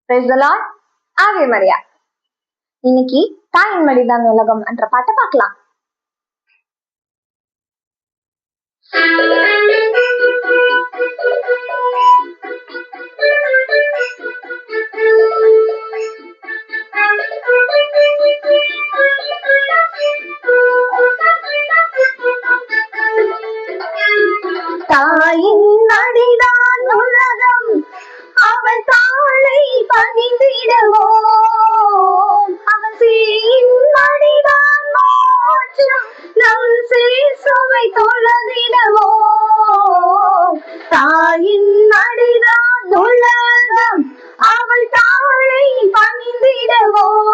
Praise the Lord. ஆவே மரியா. இன்னைக்கு தாயின் மடிதான் உலகம் என்ற பாட்டை பார்க்கலாம். தாயின் மடிதான் உலகம், அவள் தாளை பணிந்திடுவோம். அவள் சேயின் மடிதான் மோட்சம், நம் சேசுவை தொழுதிடுவோம். தாயின் மடிதான் உலகம், அவள் தாளை பணிந்திடுவோம்.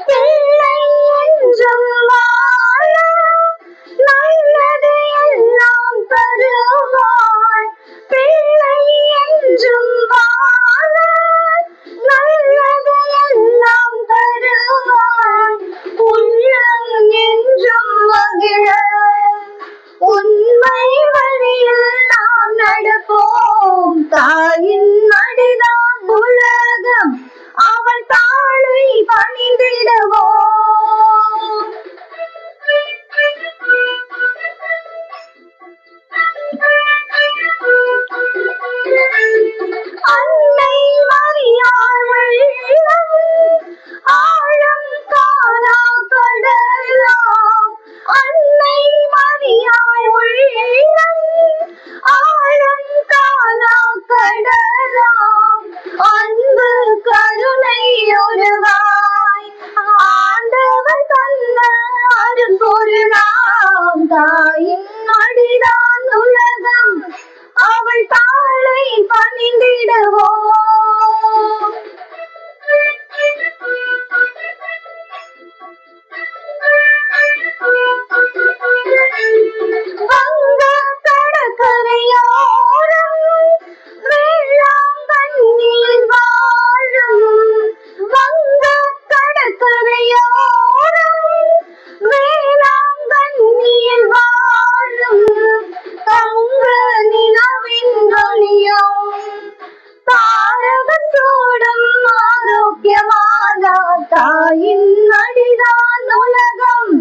பிள்ளை என்றும் வாழ நல்லது எல்லாம் தருவாள். பிள்ளை என்றும் வாழ நல்லது எல்லாம் தருவாள். உள்ளம் என்றும் மகிழ உண்மை வழியில் நாம் நடப்போம். தாயின் மடிதான் உலகம், அவள் தாளை பணிந்திடுவோம். அன்னை மரியாள் உள்ளம் ஆழம் காணா கடலாம். அன்னை மரியாள் உள்ளம் ஆழம் காணா கடலாம். அன்பு கருணை உருவாய் ஆண்டவர் தந்த அரும்பொருளாம். தாயின் மடிதான் உலகம், அவள் தாளை பணிந்திடுவோம். வங்க கடற்கரையோரம் வேளாங்கண்ணியில் வாழும். வங்க கடற்கரையோரம் வேளாங்கண்ணியில் வாழும். தங்க நிலவின் ஒளியும் தாரக சூடும் ஆரோக்கியமான தாயின் மடிதான் உலகம்,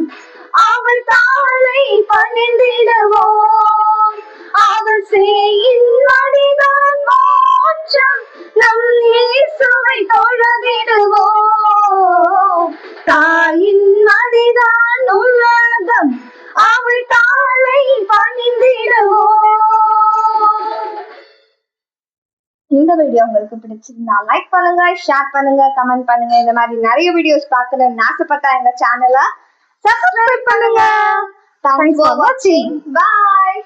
அவள் தாளை பணிந்திடுவோம். அவள் சேயின் மடிதான் மோட்சம், நம் இயேசுவை தொழுதிடுவோம். தாயின் மடிதான் உலகம், அவள் தாளை பணிந்திடுவோம். இந்த வீடியோ உங்களுக்கு பிடிச்சிருந்தா லைக் பண்ணுங்க, ஷேர் பண்ணுங்க, கமெண்ட் பண்ணுங்க. இந்த மாதிரி நிறைய வீடியோஸ் பார்க்கணும்னு ஆசைப்பட்டா எங்க சேனலை சப்ஸ்கிரைப் பண்ணுங்க. Thanks for watching. Bye.